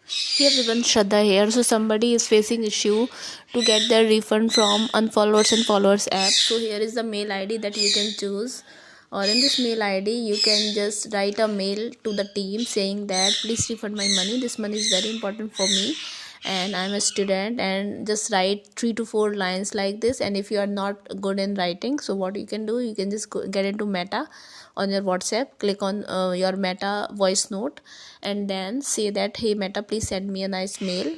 Hey everyone, Shraddha here. So somebody is facing issue to get their refund from Unfollowers and Followers app. So here is the mail ID that you can choose. Or in this mail ID, you can just write a mail to the team saying that please refund my money. This money is very important for me and I'm a student, and just write 3 to 4 lines like this. And if you are not good in writing, so what you can do, you can just get into Meta on your WhatsApp, click on your Meta voice note, and then say that hey Meta, please send me a nice mail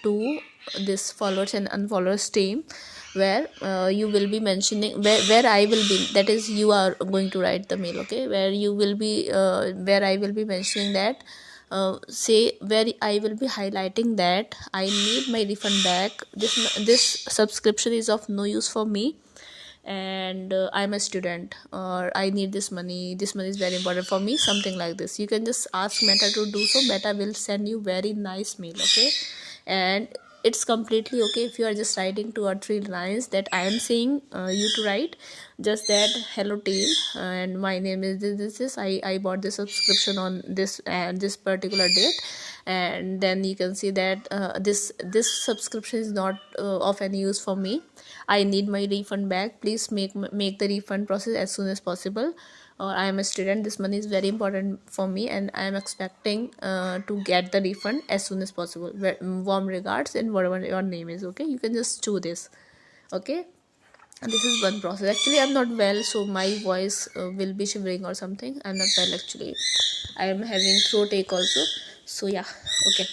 to this followers and unfollowers team, where you will be mentioning where I will be, that is you are going to write the mail, okay, where you will be where I will be mentioning that say where I will be highlighting that I need my refund back. This subscription is of no use for me, and I'm a student, or I need this money. This money is very important for me. Something like this. You can just ask Meta to do so. Meta will send you very nice mail, okay, and it's completely okay if you are just writing 2 or 3 lines that I am saying you to write, just that hello team, and my name is this. I bought this subscription on this and this particular date, and then you can see that this subscription is not of any use for me. I need my refund back. Please make the refund process as soon as possible. Or I am a student. This money is very important for me, and I am expecting to get the refund as soon as possible. Warm regards, and whatever your name is. Okay, you can just do this. Okay, and this is one process. Actually, I'm not well, so my voice will be shivering or something. I'm not well actually. I am having throat ache also. So yeah, okay,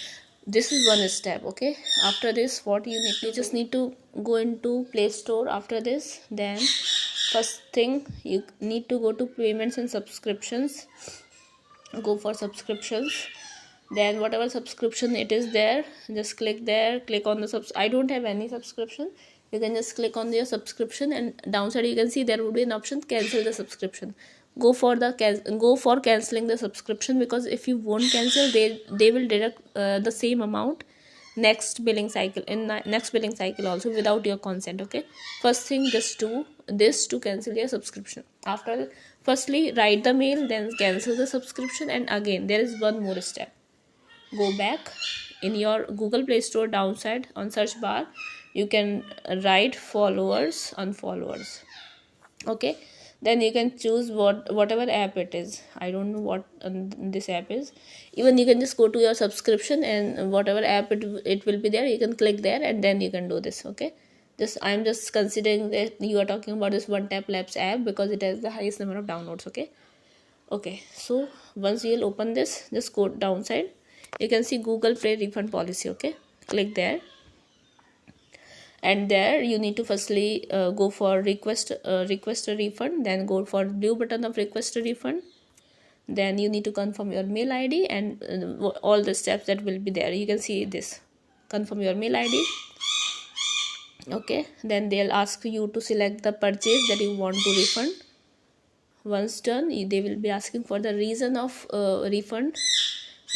this is one step. Okay, after this, what you just need to go into Play Store. After this, then first thing you need to go to payments and subscriptions. Go for subscriptions. Then whatever subscription it is there, just click there. Click on the I don't have any subscription. You can just click on your subscription, and downside you can see there will be an option cancel the subscription. Go for canceling the subscription, because if you won't cancel, they will deduct the same amount next billing cycle, next billing cycle also, without your consent. Okay, first thing, just do this to cancel your subscription. After, firstly write the mail, then cancel the subscription, and again there is one more step. Go back in your Google Play Store, downside on search bar you can write followers, unfollowers. Okay, then you can choose whatever app it is. I don't know what this app is. Even you can just go to your subscription, and whatever app it will be there, you can click there, and then you can do this. Okay, I'm just considering that you are talking about this onetaplabs app because it has the highest number of downloads. Okay, so once you'll open this, just go downside. You can see Google Play refund policy. Okay, click there, and there you need to firstly go for request a refund. Then go for blue button of request a refund. Then you need to confirm your mail ID, and all the steps that will be there. You can see this, confirm your mail ID. Okay, then they'll ask you to select the purchase that you want to refund. Once done, they will be asking for the reason of refund.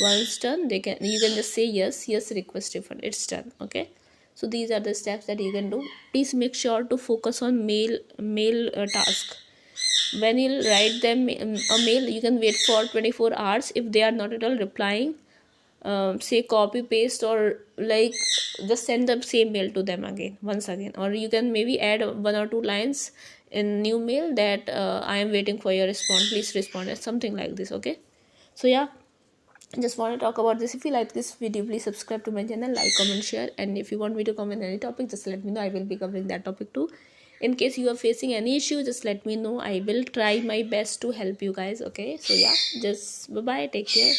Once done, you can just say yes, request refund. It's done. Okay, so these are the steps that you can do. Please make sure to focus on mail task. When you write them a mail, you can wait for 24 hours. If they are not at all replying, say copy paste, or like just send the same mail to them once again. Or you can maybe add 1 or 2 lines in new mail that I am waiting for your response, please respond, something like this. Okay, so yeah, just want to talk about this. If you like this video, please subscribe to my channel, like, comment, share, and if you want me to comment any topic, just let me know. I will be covering that topic too. In case you are facing any issue, just let me know. I will try my best to help you guys. Okay, so yeah, just bye bye, take care.